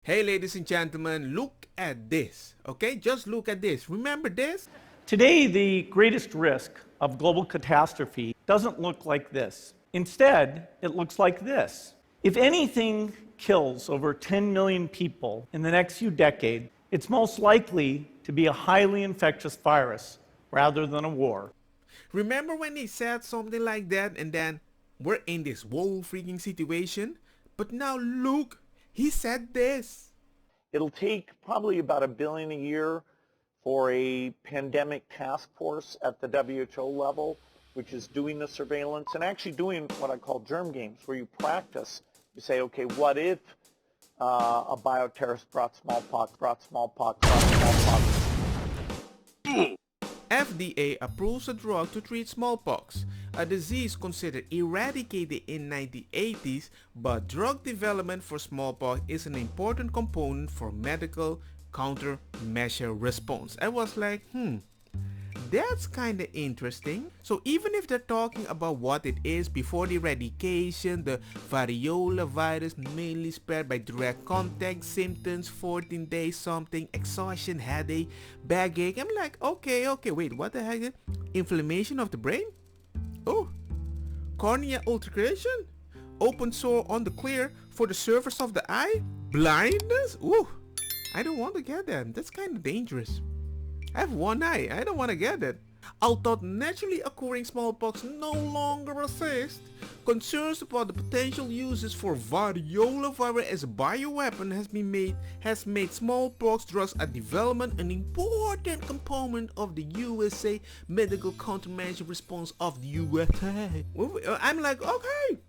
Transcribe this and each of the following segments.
Hey ladies and gentlemen, look at this, okay? Just look at this. Remember this? Today, the greatest risk of global catastrophe doesn't look like this. Instead, it looks like this. If anything kills over 10 million people in the next few decades, it's most likely to be a highly infectious virus rather than a war. Remember when he said something like that and then we're in this whole freaking situation? But now look, he said this. It'll take probably about $1 billion a year for a pandemic task force at the WHO level, which is doing the surveillance and actually doing what I call Germ Games, where you practice. You say, okay, what if a bioterrorist brought smallpox. FDA approves a drug to treat smallpox, a disease considered eradicated in 1980s, but drug development for smallpox is an important component for medical countermeasure response. I was like, that's kinda interesting. So even if they're talking about what it is before the eradication, the variola virus mainly spread by direct contact, symptoms, 14 days something, exhaustion, headache, backache. I'm like, okay, wait, what the heck? Inflammation of the brain? Oh, cornea ulceration? Open sore on the clear for the surface of the eye? Blindness? Ooh, I don't want to get that. That's kinda dangerous. I have one eye, I don't want to get it. Although naturally occurring smallpox no longer exists, concerns about the potential uses for variola virus as a bioweapon has made smallpox drugs a development an important component of the USA medical countermeasure response of the USA. I'm like, okay,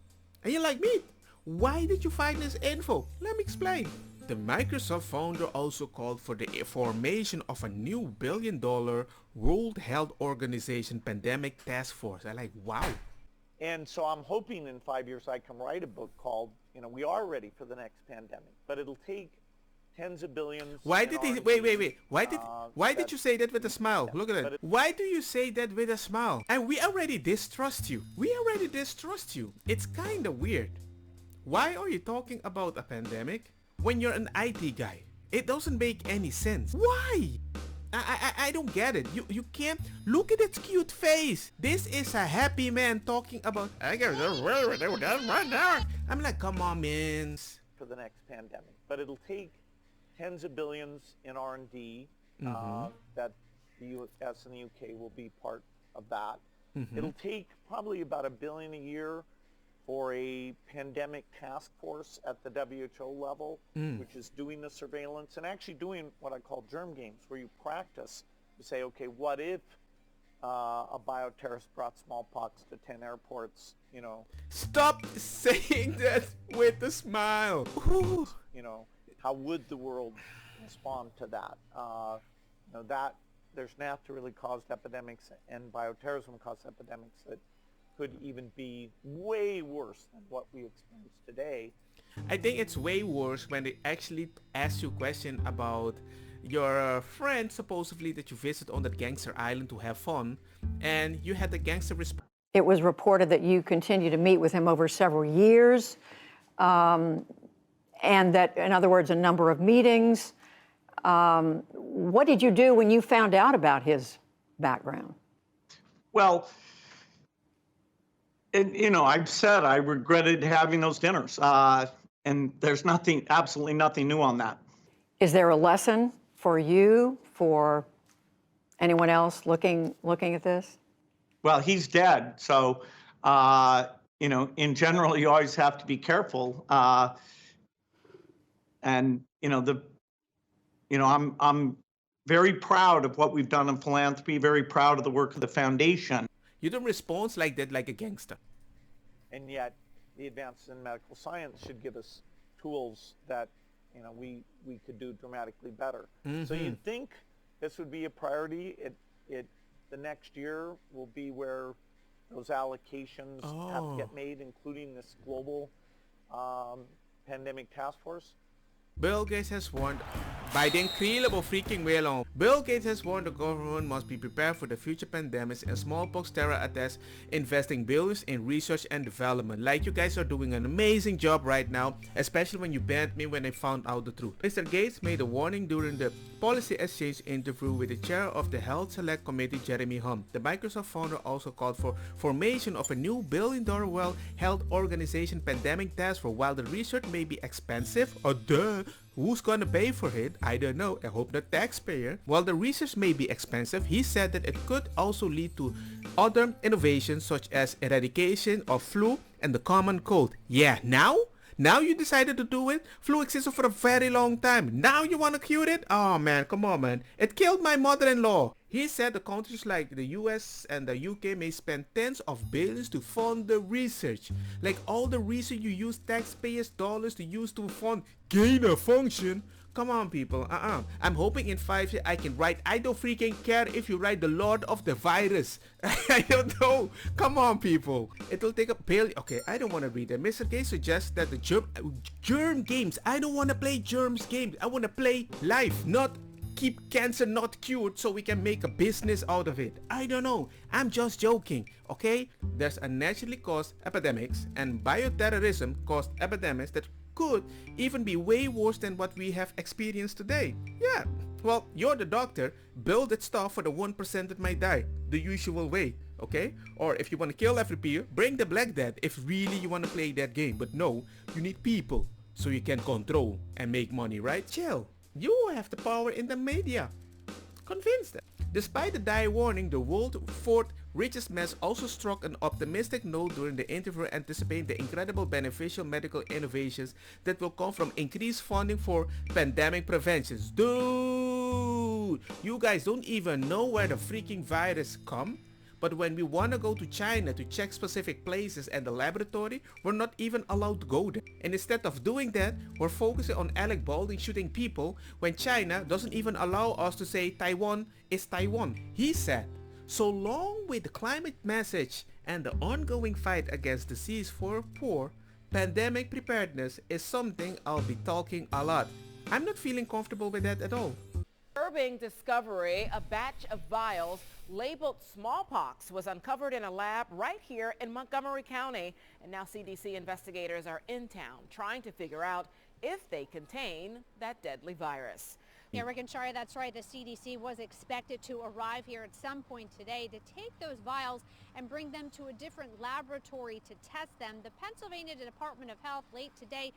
and you're like me, why did you find this info? Let me explain. The Microsoft founder also called for the formation of a new billion-dollar World Health Organization pandemic task force. I like, wow. And so I'm hoping in 5 years I can write a book called, we are ready for the next pandemic, but it'll take tens of billions. Why did he, wait. Why did you say that with a smile? Look at it. Why do you say that with a smile? And we already distrust you. It's kind of weird. Why are you talking about a pandemic when you're an IT guy? It doesn't make any sense. Why? I don't get it. You can't look at its cute face. This is a happy man talking about I'm like, come on, man. For the next pandemic, but it'll take tens of billions in R&D that the US and the UK will be part of that. It'll take probably about $1 billion a year for a pandemic task force at the WHO level, which is doing the surveillance and actually doing what I call Germ Games, where you practice. You say, okay, what if a bioterrorist brought smallpox to 10 airports, Stop saying that with a smile. Ooh. How would the world respond to that? That there's naturally caused epidemics and bioterrorism caused epidemics that could even be way worse than what we experience today. I think it's way worse when they actually ask you a question about your friend supposedly that you visit on that gangster island to have fun, and you had the gangster respond. It was reported that you continue to meet with him over several years, and that, in other words, a number of meetings. What did you do when you found out about his background? Well, and, I've said I regretted having those dinners, and there's absolutely nothing new on that. Is there a lesson for you, for anyone else looking at this? Well, he's dead, so, in general, you always have to be careful. And, I'm very proud of what we've done in philanthropy, very proud of the work of the foundation. You don't respond like that like a gangster. And yet, the advances in medical science should give us tools that, we could do dramatically better. So you'd think this would be a priority. The next year will be where those allocations have to get made, including this global pandemic task force. Bill Gates has warned By the incredible freaking way alone. Bill Gates has warned the government must be prepared for the future pandemics and smallpox terror attacks, investing billions in research and development. Like, you guys are doing an amazing job right now, especially when you banned me when I found out the truth. Mr. Gates made a warning during the policy exchange interview with the chair of the Health Select Committee, Jeremy Hunt. The Microsoft founder also called for formation of a new billion-dollar World Health Organization pandemic task force. While the research may be expensive, who's gonna pay for it? I don't know. I hope the taxpayer. While the research may be expensive, he said that it could also lead to other innovations such as eradication of flu and the common cold. Yeah, now? Now you decided to do it? Flu existed for a very long time. Now you want to cure it? Oh man, come on man. It killed my mother-in-law. He said the countries like the US and the UK may spend tens of billions to fund the research. Like all the research you use taxpayers' dollars to use to fund gain of function. Come on people, I'm hoping in 5 years I can write, I don't freaking care if you write the Lord of the Virus. I don't know. Come on people. It will take a billion. Okay, I don't want to read that. Mr. K suggests that the Germ Games. I don't want to play Germs games. I want to play life, not keep cancer not cured so we can make a business out of it. I don't know. I'm just joking, okay? There's a naturally caused epidemics and bioterrorism caused epidemics that could even be way worse than what we have experienced today. Yeah, well, you're the doctor. Build that stuff for the 1% that might die. The usual way, okay? Or if you want to kill every bring the Black Death if really you want to play that game. But no, you need people so you can control and make money, right? Chill. You have the power in the media. Convince them. Despite the dire warning, the world's fourth richest man also struck an optimistic note during the interview, anticipating the incredible beneficial medical innovations that will come from increased funding for pandemic preventions. Dude, you guys don't even know where the freaking virus come. But when we want to go to China to check specific places and the laboratory, we're not even allowed to go there. And instead of doing that, we're focusing on Alec Baldwin shooting people when China doesn't even allow us to say Taiwan is Taiwan. He said, so long with the climate message and the ongoing fight against disease for poor, pandemic preparedness is something I'll be talking a lot. I'm not feeling comfortable with that at all. Disturbing discovery, a batch of vials labeled smallpox was uncovered in a lab right here in Montgomery County. And now CDC investigators are in town trying to figure out if they contain that deadly virus. Yeah, Rick and Shari, that's right. The CDC was expected to arrive here at some point today to take those vials and bring them to a different laboratory to test them. The Pennsylvania Department of Health late today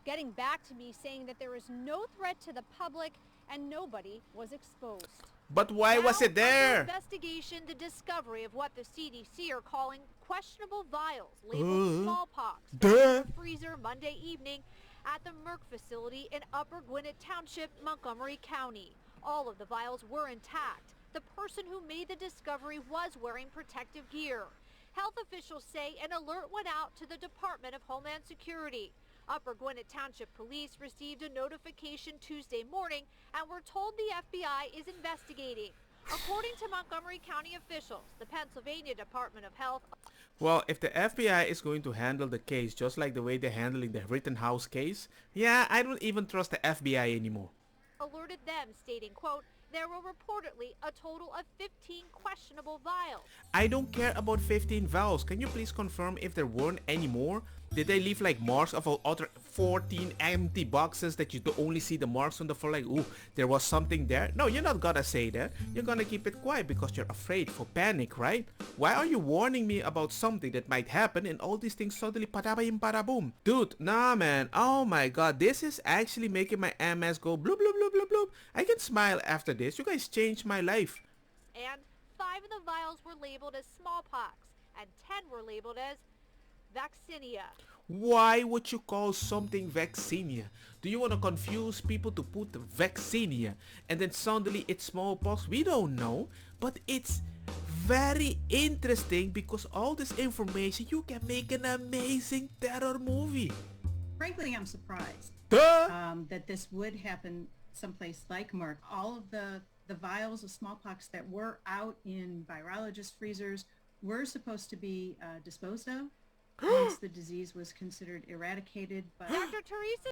getting back to me saying that there is no threat to the public and nobody was exposed. But why was it there? Under investigation, the discovery of what the CDC are calling questionable vials labeled smallpox in a freezer Monday evening at the Merck facility in Upper Gwinnett Township, Montgomery County. All of the vials were intact. The person who made the discovery was wearing protective gear. Health officials say an alert went out to the Department of Homeland Security. Upper Gwinnett Township Police received a notification Tuesday morning and were told the FBI is investigating. According to Montgomery County officials, the Pennsylvania Department of Health... Well, if the FBI is going to handle the case just like the way they're handling the Rittenhouse case, yeah, I don't even trust the FBI anymore. ...alerted them, stating, quote, there were reportedly a total of 15 questionable vials. I don't care about 15 vials. Can you please confirm if there weren't any more? Did they leave like marks of other 14 empty boxes that you only see the marks on the floor, like, ooh, there was something there? No, you're not gonna say that. You're gonna keep it quiet because you're afraid for panic, right? Why are you warning me about something that might happen and all these things suddenly parabayim paraboom? Dude, nah man, oh my god, this is actually making my MS go bloop bloop bloop bloop bloop. I can smile after this. You guys changed my life. And 5 of the vials were labeled as smallpox and 10 were labeled as vaccinia. Why would you call something vaccinia? Do you want to confuse people to put vaccinia and then suddenly it's smallpox? We don't know, but it's very interesting because all this information, you can make an amazing terror movie. Frankly, I'm surprised that this would happen someplace like Merck. All of the vials of smallpox that were out in virologist freezers were supposed to be disposed of once the disease was considered eradicated. But Dr. Teresa?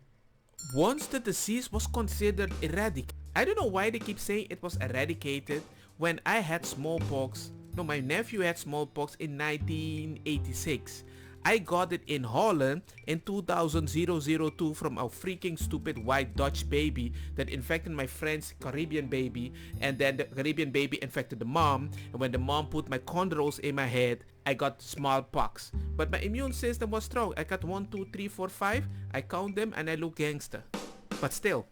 once the disease was considered eradicated. I don't know why they keep saying it was eradicated when I had smallpox. No, my nephew had smallpox in 1986. I got it in Holland in 2002 from a freaking stupid white Dutch baby that infected my friend's Caribbean baby, and then the Caribbean baby infected the mom, and when the mom put my cornrows in my head, I got smallpox. But my immune system was strong. I got 1, 2, 3, 4, 5. I count them and I look gangster. But still.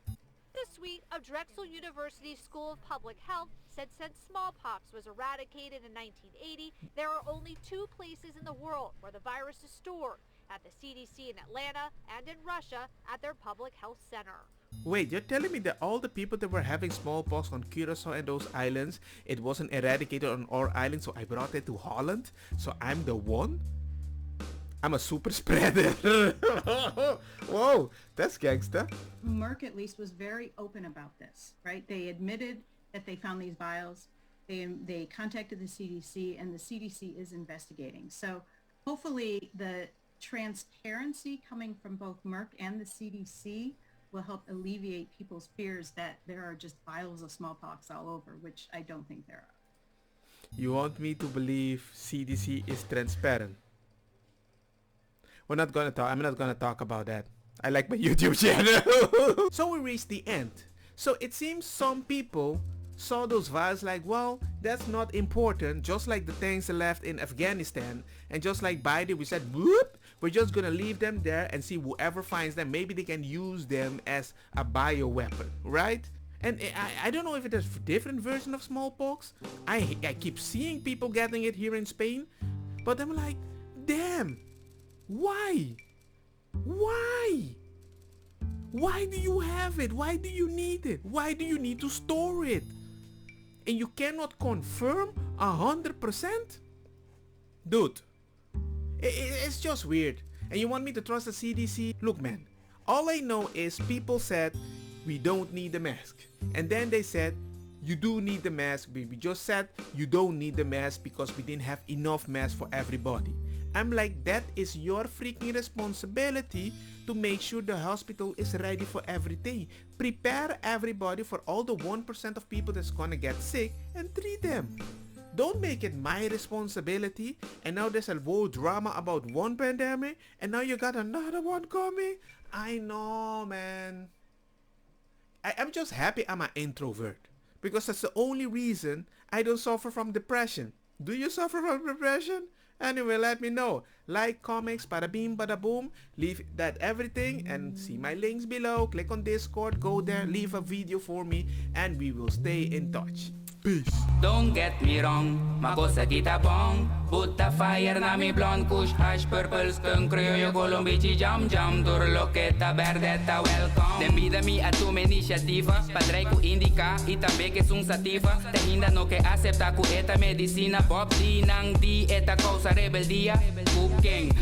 The suite of Drexel University School of Public Health said since smallpox was eradicated in 1980, there are only 2 places in the world where the virus is stored, at the CDC in Atlanta and in Russia at their public health center. Wait, you're telling me that all the people that were having smallpox on Curacao and those islands, it wasn't eradicated on our island, so I brought it to Holland? So I'm the one? I'm a super spreader. Whoa, that's gangster. Merck at least was very open about this, right? They admitted that they found these vials. They contacted the CDC, and the CDC is investigating. So hopefully the transparency coming from both Merck and the CDC will help alleviate people's fears that there are just vials of smallpox all over, which I don't think there are. You want me to believe CDC is transparent? I'm not gonna talk about that. I like my YouTube channel. So we reached the end. So it seems some people saw those vials like, well, that's not important, just like the tanks left in Afghanistan, and just like Biden, we said, whoop, we're just gonna leave them there and see whoever finds them, maybe they can use them as a bioweapon, right? And I don't know if it is a different version of smallpox. I keep seeing people getting it here in Spain, but I'm like, damn, why? Why do you have it? Why do you need it? Why do you need to store it? And you cannot confirm 100%? Dude, it's just weird. And you want me to trust the CDC? Look, man, all I know is people said we don't need the mask. And then they said you do need the mask. We just said you don't need the mask because we didn't have enough masks for everybody. I'm like, that is your freaking responsibility to make sure the hospital is ready for everything. Prepare everybody for all the 1% of people that's gonna get sick and treat them. Don't make it my responsibility, and now there's a whole drama about one pandemic, and now you got another one coming. I know, man. I'm just happy I'm an introvert, because that's the only reason I don't suffer from depression. Do you suffer from depression? Anyway, let me know. Like, comments, bada beam, bada boom. Leave that everything and see my links below. Click on Discord, go there, leave a video for me, and we will stay in touch. Peace. Don't get me wrong, makosa kita bong. Put the fire na mi blonde, kush, hash, purple, skunk, criollo, colombici, jam, jam, turloqueta, verdeta, welcome. Dem vida mi a tu iniciativa, padrei ku indica, e também que sum sativa. Te ainda no que acepta ku eta medicina, Bob D, nang di, eta causa rebeldia, cooking.